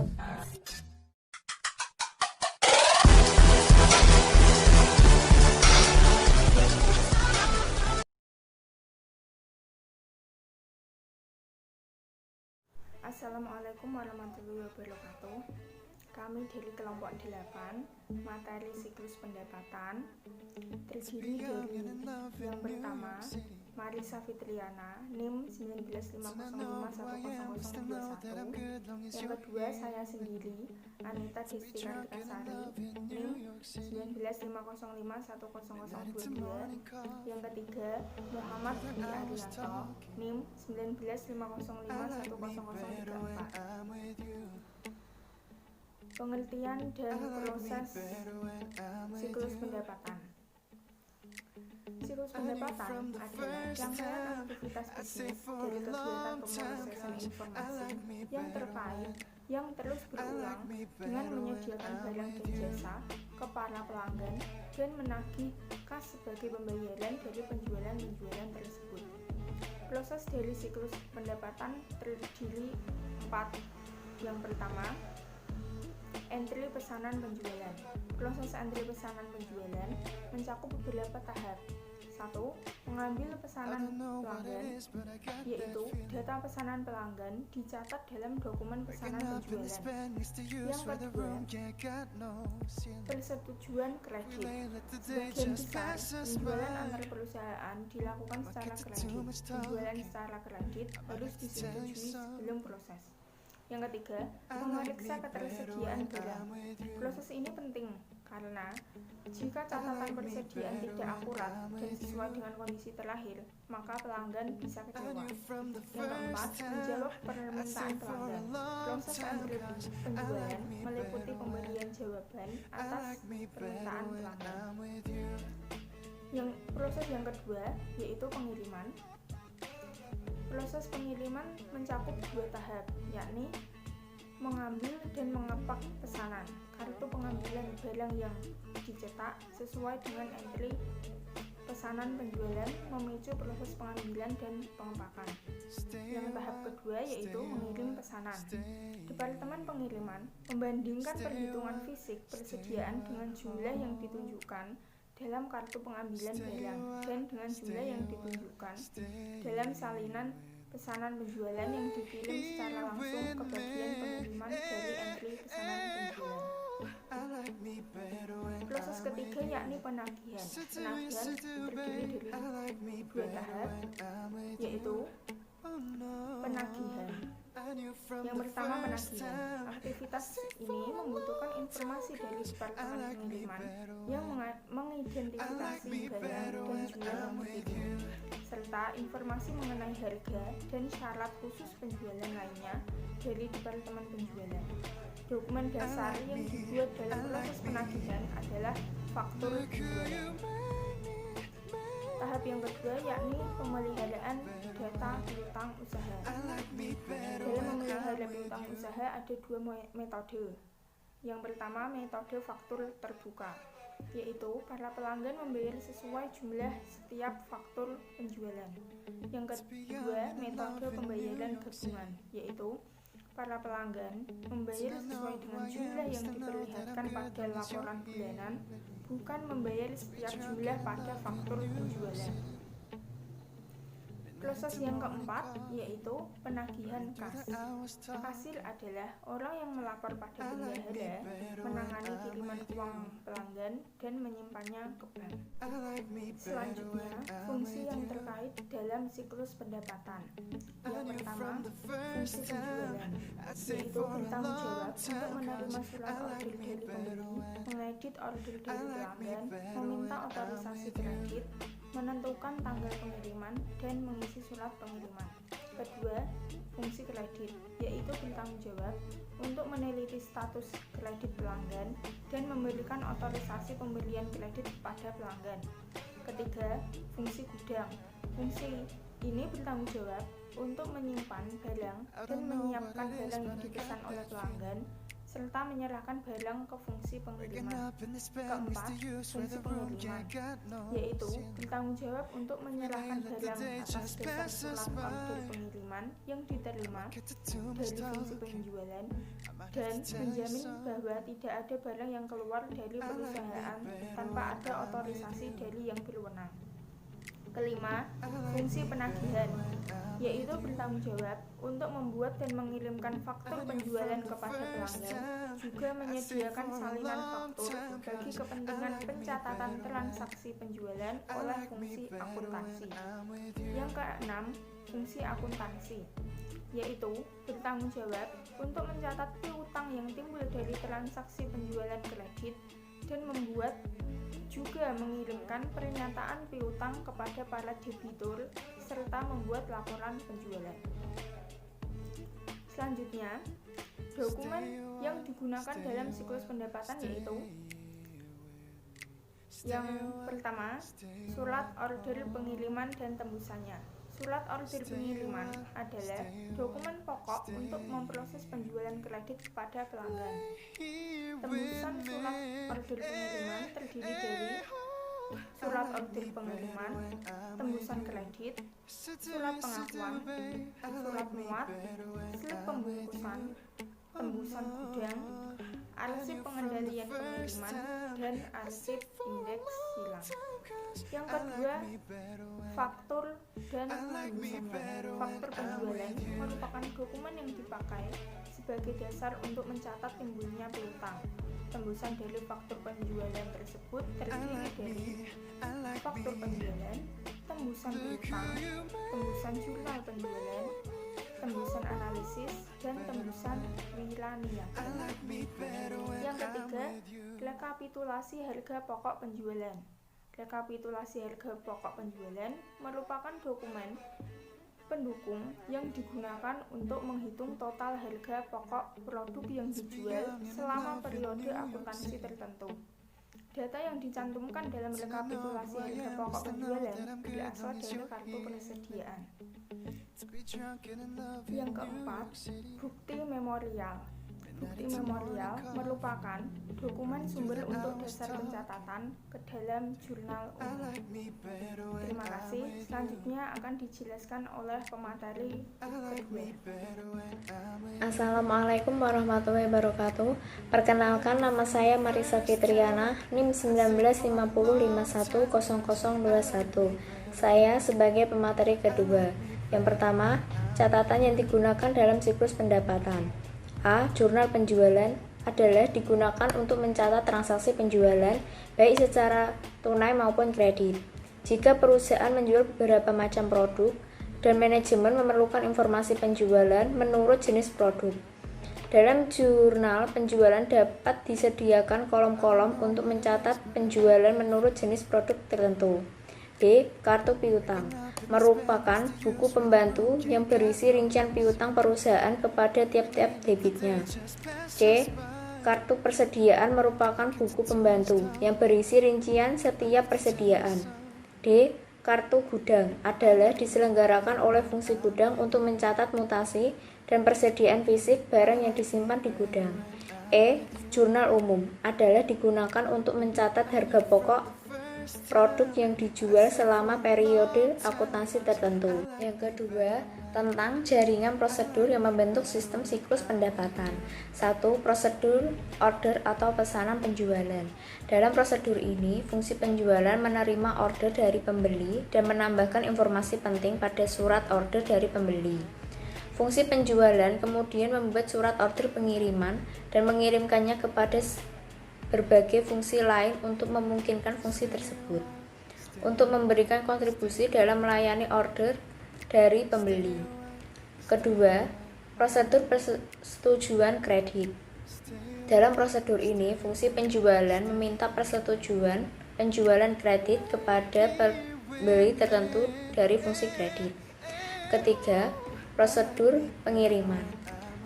Assalamualaikum warahmatullahi wabarakatuh. Kami dari kelompok 8, materi siklus pendapatan, terdiri dari yang pertama Marisa Fitriana, NIM 19505100021. Yang kedua saya sendiri, Anita Destina Dikasari, NIM 19505100022. Yang ketiga Muhammad Dwi Arianto, NIM 19505100034. Pengertian dan proses siklus pendapatan. Siklus pendapatan adalah rangkaian aktivitas bisnis dari kegiatan pemrosesan informasi yang terkait yang terus berulang dengan menyediakan barang dan jasa ke para pelanggan dan menagih kas sebagai pembayaran dari penjualan tersebut. Proses dari siklus pendapatan terdiri 4. Yang pertama, entry pesanan penjualan. Proses entry pesanan penjualan mencakup beberapa tahap. 1. Mengambil pesanan pelanggan, yaitu data pesanan pelanggan dicatat dalam dokumen pesanan penjualan. Yang kedua, persetujuan kredit. Sebagian besar penjualan antar perusahaan dilakukan secara kredit. Penjualan secara kredit harus disetujui sebelum proses. Yang ketiga, memeriksa ketersediaan barang. Proses ini penting karena jika catatan persediaan tidak akurat dan sesuai dengan kondisi terlahir, maka pelanggan bisa kecewa. Yang keempat, menjawab permintaan pelanggan. Proses entry penjualan meliputi pemberian jawaban atas permintaan pelanggan. Proses yang kedua yaitu pengiriman. Proses pengiriman mencakup 2 tahap, yakni mengambil dan mengepak pesanan. Kartu pengambilan barang yang dicetak sesuai dengan entry pesanan penjualan memicu proses pengambilan dan pengepakan. Yang tahap kedua yaitu mengirim pesanan. Departemen pengiriman membandingkan perhitungan fisik persediaan dengan jumlah yang ditunjukkan dalam kartu pengambilan barang dan dengan jumlah yang ditunjukkan dalam salinan pesanan penjualan yang dikirim secara langsung ke bagian pengiriman dari entry pesanan penjualan. Proses ketiga yakni penagihan. Penagihan terdiri dari 2 tahap, yaitu penagihan. Yang pertama, penagihan. Aktivitas ini membutuhkan informasi dari departemen pengiriman yang mengidentifikasi barang dan jumlah yang dikirim, serta informasi mengenai harga dan syarat khusus penjualan lainnya dari departemen penjualan. Dokumen dasar yang dibuat dalam proses penagihan adalah faktur penjualan. Tahap yang kedua yakni pemeliharaan data piutang usaha. Dalam memelihara piutang usaha ada 2 metode. Yang pertama, metode faktur terbuka, yaitu para pelanggan membayar sesuai jumlah setiap faktur penjualan. Yang kedua, metode pembayaran gabungan, yaitu para pelanggan membayar sesuai dengan jumlah yang diperlihatkan pada laporan bulanan, bukan membayar setiap jumlah pada faktur penjualan. Proses yang keempat yaitu penagihan kas. Kasir adalah orang yang melapor pada bendahara, menangani kiriman uang pelanggan dan menyimpannya ke bank. Selanjutnya, fungsi yang terkait dalam siklus pendapatan. Yang pertama, fungsi penjualan, yaitu bertanggung jawab untuk menerima surat order dari pembeli, mengedit order dari pelanggan, meminta otorisasi kredit, menentukan tanggal pengiriman, dan mengisi surat pengiriman. Kedua, fungsi kredit, yaitu bertanggung jawab untuk meneliti status kredit pelanggan dan memberikan otorisasi pemberian kredit kepada pelanggan. Ketiga, fungsi gudang. Fungsi ini bertanggung jawab untuk menyimpan barang dan menyiapkan barang yang dipesan oleh pelanggan serta menyerahkan barang ke fungsi pengiriman. Keempat, fungsi pengiriman, yaitu bertanggung jawab untuk menyerahkan barang atas dasar surat order pengiriman yang diterima dari fungsi penjualan dan menjamin bahwa tidak ada barang yang keluar dari perusahaan tanpa ada otorisasi dari yang berwenang. Kelima, fungsi penagihan, yaitu bertanggung jawab untuk membuat dan mengirimkan faktur penjualan kepada pelanggan, juga menyediakan salinan faktur bagi kepentingan pencatatan transaksi penjualan oleh fungsi akuntansi. Yang keenam, fungsi akuntansi, yaitu bertanggung jawab untuk mencatat piutang yang timbul dari transaksi penjualan kredit dan membuat juga mengirimkan pernyataan piutang kepada para debitur serta membuat laporan penjualan. Selanjutnya, dokumen yang digunakan dalam siklus pendapatan yaitu yang pertama, surat order pengiriman dan tembusannya. Surat order pengiriman adalah dokumen pokok untuk memproses penjualan kredit kepada pelanggan. Tembusan surat order pengiriman terdiri dari surat order pengiriman, tembusan kredit, surat pengakuan, surat muat, slip pembungkusan, tembusan gudang, arsip pengendalian pengiriman, dan arsip indeks silang. Yang kedua, faktur dan tembusannya. Faktur penjualan merupakan dokumen yang dipakai sebagai dasar untuk mencatat timbulnya piutang. Tembusan dari faktur penjualan tersebut terdiri dari faktur penjualan, tembusan piutang, tembusan jurnal penjualan, tembusan analisis, dan tembusan wilaniakan. Yang ketiga, rekapitulasi harga pokok penjualan. Rekapitulasi harga pokok penjualan merupakan dokumen pendukung yang digunakan untuk menghitung total harga pokok produk yang dijual selama periode akuntansi tertentu. Data yang dicantumkan dalam rekapitulasi harga pokok penjualan berasal dari kartu persediaan. Yang keempat, bukti memorial. Bukti memorial merupakan dokumen sumber untuk dasar pencatatan ke dalam jurnal umum. Terima kasih. Selanjutnya akan dijelaskan oleh pemateri kedua. Assalamualaikum warahmatullahi wabarakatuh. Perkenalkan, nama saya Marisa Fitriana, NIM 1950510021. Saya sebagai pemateri kedua. Yang pertama, catatan yang digunakan dalam siklus pendapatan. A. Jurnal penjualan adalah digunakan untuk mencatat transaksi penjualan baik secara tunai maupun kredit. Jika perusahaan menjual beberapa macam produk dan manajemen memerlukan informasi penjualan menurut jenis produk. Dalam jurnal penjualan dapat disediakan kolom-kolom untuk mencatat penjualan menurut jenis produk tertentu. B. Kartu piutang merupakan buku pembantu yang berisi rincian piutang perusahaan kepada tiap-tiap debitnya. C. Kartu persediaan merupakan buku pembantu yang berisi rincian setiap persediaan. D. Kartu gudang adalah diselenggarakan oleh fungsi gudang untuk mencatat mutasi dan persediaan fisik barang yang disimpan di gudang. E. Jurnal umum adalah digunakan untuk mencatat harga pokok produk yang dijual selama periode akuntansi tertentu. Yang kedua, tentang jaringan prosedur yang membentuk sistem siklus pendapatan. 1. Prosedur order atau pesanan penjualan. Dalam prosedur ini, fungsi penjualan menerima order dari pembeli dan menambahkan informasi penting pada surat order dari pembeli. Fungsi penjualan kemudian membuat surat order pengiriman dan mengirimkannya kepada berbagai fungsi lain untuk memungkinkan fungsi tersebut untuk memberikan kontribusi dalam melayani order dari pembeli. Kedua, prosedur persetujuan kredit. Dalam prosedur ini, fungsi penjualan meminta persetujuan penjualan kredit kepada pembeli tertentu dari fungsi kredit. Ketiga, prosedur pengiriman.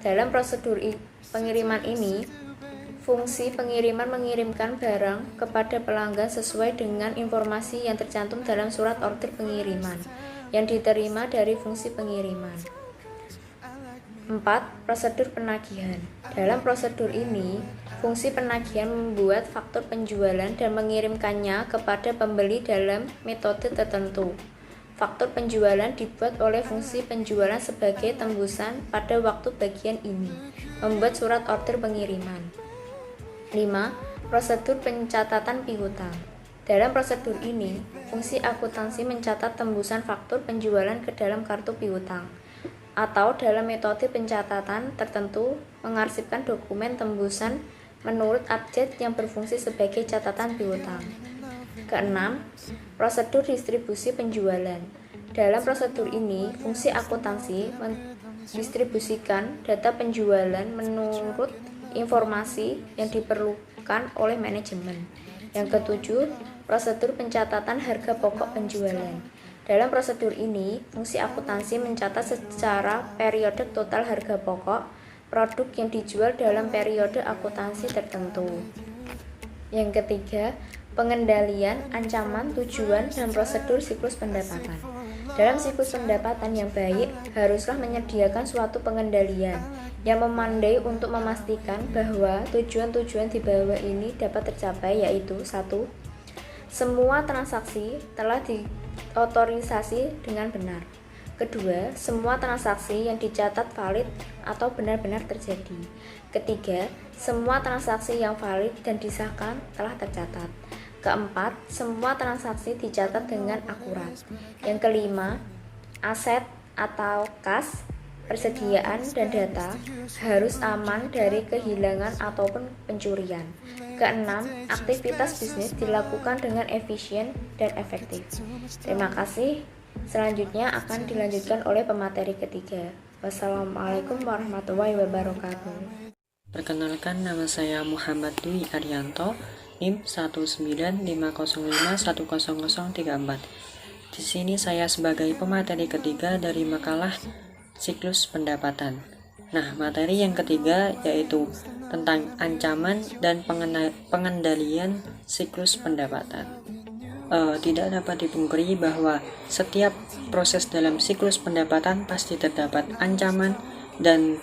Dalam prosedur pengiriman ini, fungsi pengiriman mengirimkan barang kepada pelanggan sesuai dengan informasi yang tercantum dalam surat order pengiriman yang diterima dari fungsi pengiriman. 4. Prosedur penagihan. Dalam prosedur ini, fungsi penagihan membuat faktur penjualan dan mengirimkannya kepada pembeli dalam metode tertentu. Faktur penjualan dibuat oleh fungsi penjualan sebagai tembusan pada waktu bagian ini, membuat surat order pengiriman. 5. Prosedur pencatatan piutang. Dalam prosedur ini, fungsi akuntansi mencatat tembusan faktur penjualan ke dalam kartu piutang, atau dalam metode pencatatan tertentu mengarsipkan dokumen tembusan menurut abjad yang berfungsi sebagai catatan piutang. Keenam, prosedur distribusi penjualan. Dalam prosedur ini, fungsi akuntansi mendistribusikan data penjualan menurut informasi yang diperlukan oleh manajemen. Yang ketujuh, prosedur pencatatan harga pokok penjualan. Dalam prosedur ini, fungsi akuntansi mencatat secara periodik total harga pokok produk yang dijual dalam periode akuntansi tertentu. Yang ketiga, pengendalian, ancaman, tujuan, dan prosedur siklus pendapatan. Dalam siklus pendapatan yang baik, haruslah menyediakan suatu pengendalian yang memandai untuk memastikan bahwa tujuan-tujuan di bawah ini dapat tercapai, yaitu 1. Semua transaksi telah diotorisasi dengan benar. Kedua, semua transaksi yang dicatat valid atau benar-benar terjadi. Ketiga, semua transaksi yang valid dan disahkan telah tercatat. Keempat, semua transaksi dicatat dengan akurat. Yang kelima, aset atau kas, persediaan dan data harus aman dari kehilangan ataupun pencurian. Keenam, aktivitas bisnis dilakukan dengan efisien dan efektif. Terima kasih. Selanjutnya akan dilanjutkan oleh pemateri ketiga. Wassalamualaikum warahmatullahi wabarakatuh. Perkenalkan, nama saya Muhammad Dwi Arianto, NIM 19505100034. Di sini saya sebagai pemateri ketiga dari makalah siklus pendapatan. Nah, materi yang ketiga yaitu tentang ancaman dan pengendalian siklus pendapatan. Tidak dapat dipungkiri bahwa setiap proses dalam siklus pendapatan pasti terdapat ancaman dan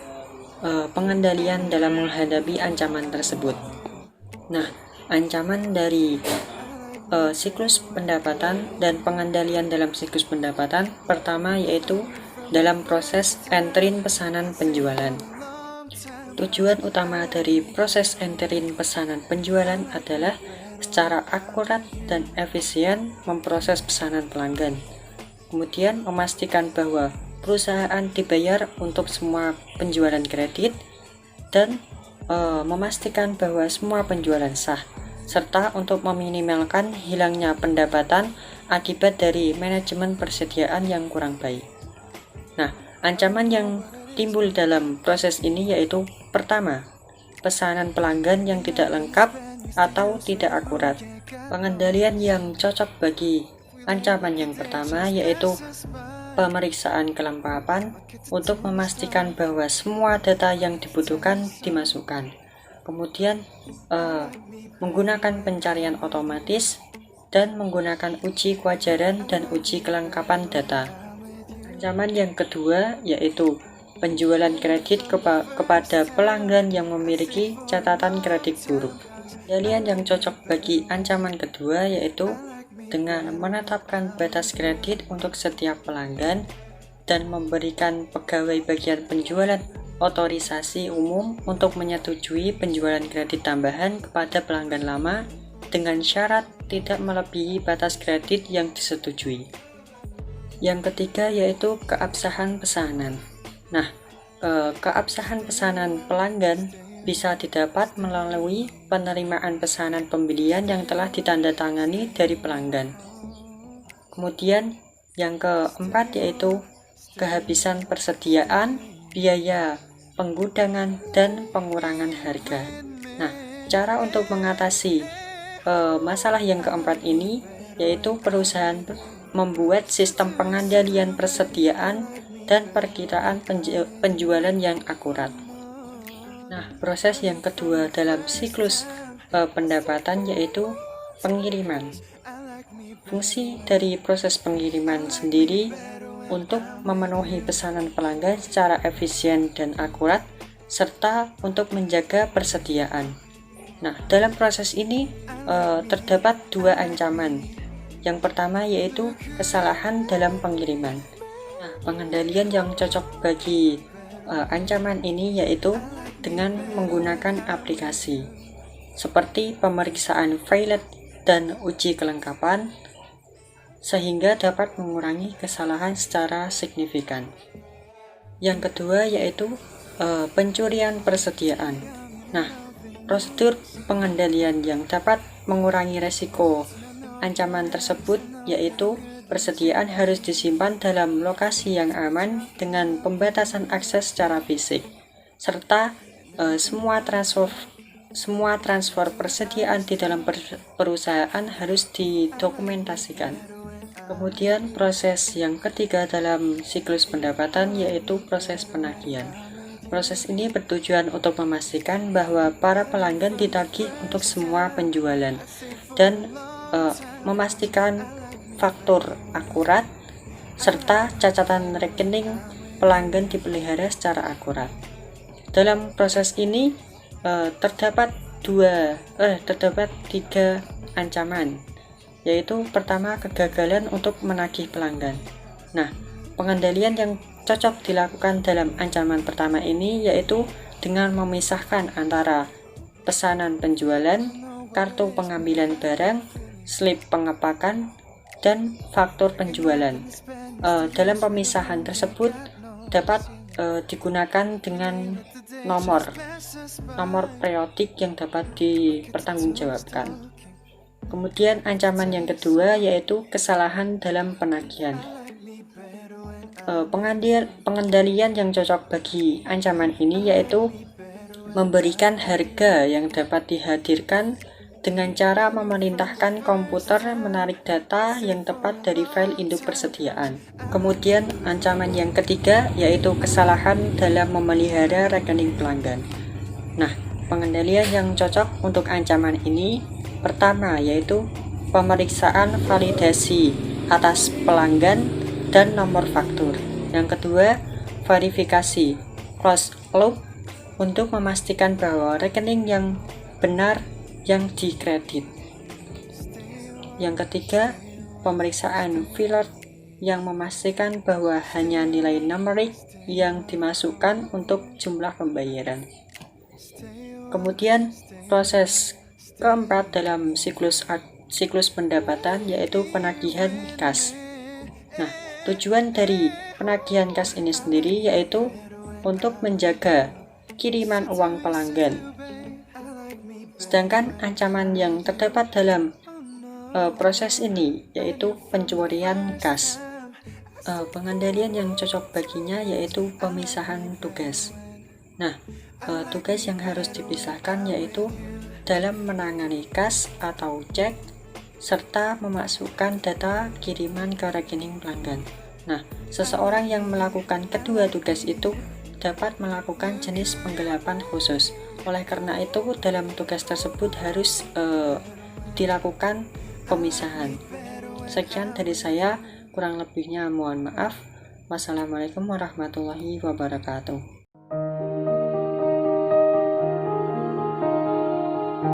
pengendalian dalam menghadapi ancaman tersebut. Nah, ancaman dari siklus pendapatan dan pengendalian dalam siklus pendapatan pertama yaitu dalam proses entrin pesanan penjualan. Tujuan utama dari proses entrin pesanan penjualan adalah secara akurat dan efisien memproses pesanan pelanggan. Kemudian memastikan bahwa perusahaan dibayar untuk semua penjualan kredit dan memastikan bahwa semua penjualan sah, serta untuk meminimalkan hilangnya pendapatan akibat dari manajemen persediaan yang kurang baik. Nah, ancaman yang timbul dalam proses ini yaitu pertama, pesanan pelanggan yang tidak lengkap atau tidak akurat. Pengendalian yang cocok bagi ancaman yang pertama yaitu pemeriksaan kelengkapan untuk memastikan bahwa semua data yang dibutuhkan dimasukkan. Kemudian menggunakan pencarian otomatis dan menggunakan uji kewajaran dan uji kelengkapan data. Ancaman yang kedua yaitu penjualan kredit kepada pelanggan yang memiliki catatan kredit buruk. Pengendalian yang cocok bagi ancaman kedua yaitu dengan menetapkan batas kredit untuk setiap pelanggan dan memberikan pegawai bagian penjualan otorisasi umum untuk menyetujui penjualan kredit tambahan kepada pelanggan lama dengan syarat tidak melebihi batas kredit yang disetujui. Yang ketiga yaitu keabsahan pesanan. Nah, keabsahan pesanan pelanggan bisa didapat melalui penerimaan pesanan pembelian yang telah ditandatangani dari pelanggan. Kemudian yang keempat yaitu kehabisan persediaan, biaya penggudangan, dan pengurangan harga. Nah, cara untuk mengatasi masalah yang keempat ini yaitu perusahaan membuat sistem pengendalian persediaan dan perkiraan penjualan yang akurat. Nah, proses yang kedua dalam siklus pendapatan yaitu pengiriman. Fungsi dari proses pengiriman sendiri untuk memenuhi pesanan pelanggan secara efisien dan akurat, serta untuk menjaga persediaan. Nah, dalam proses ini terdapat dua ancaman. Yang pertama yaitu kesalahan dalam pengiriman. Nah, pengendalian yang cocok bagi ancaman ini yaitu dengan menggunakan aplikasi seperti pemeriksaan violet dan uji kelengkapan, sehingga dapat mengurangi kesalahan secara signifikan. Yang kedua yaitu pencurian persediaan. Nah, prosedur pengendalian yang dapat mengurangi resiko ancaman tersebut yaitu persediaan harus disimpan dalam lokasi yang aman dengan pembatasan akses secara fisik, serta semua transfer persediaan di dalam perusahaan harus didokumentasikan. Kemudian proses yang ketiga dalam siklus pendapatan yaitu proses penagihan. Proses ini bertujuan untuk memastikan bahwa para pelanggan ditagih untuk semua penjualan dan memastikan faktur akurat serta catatan rekening pelanggan dipelihara secara akurat. Dalam proses ini terdapat tiga ancaman, yaitu pertama kegagalan untuk menagih pelanggan. Nah, pengendalian yang cocok dilakukan dalam ancaman pertama ini yaitu dengan memisahkan antara pesanan penjualan, kartu pengambilan barang, slip pengepakan, dan faktur penjualan. Dalam pemisahan tersebut dapat digunakan dengan nomor periodik yang dapat dipertanggungjawabkan. Kemudian ancaman yang kedua yaitu kesalahan dalam penagihan. Pengendalian yang cocok bagi ancaman ini yaitu memberikan harga yang dapat dihadirkan dengan cara memerintahkan komputer menarik data yang tepat dari file induk persediaan. Kemudian ancaman yang ketiga yaitu kesalahan dalam memelihara rekening pelanggan. Nah, pengendalian yang cocok untuk ancaman ini pertama yaitu pemeriksaan validasi atas pelanggan dan nomor faktur. Yang kedua, verifikasi closed loop untuk memastikan bahwa rekening yang benar yang dikredit. Yang ketiga, pemeriksaan filler yang memastikan bahwa hanya nilai numerik yang dimasukkan untuk jumlah pembayaran. Kemudian proses keempat dalam siklus pendapatan yaitu penagihan kas. Nah, tujuan dari penagihan kas ini sendiri yaitu untuk menjaga kiriman uang pelanggan. Sedangkan ancaman yang terdapat dalam proses ini yaitu pencurian kas. Pengendalian yang cocok baginya yaitu pemisahan tugas. Nah, tugas yang harus dipisahkan yaitu dalam menangani kas atau cek serta memasukkan data kiriman ke rekening pelanggan. Nah, seseorang yang melakukan kedua tugas itu dapat melakukan jenis penggelapan khusus. Oleh karena itu, dalam tugas tersebut harus dilakukan pemisahan. Sekian dari saya, kurang lebihnya mohon maaf. Wassalamualaikum warahmatullahi wabarakatuh.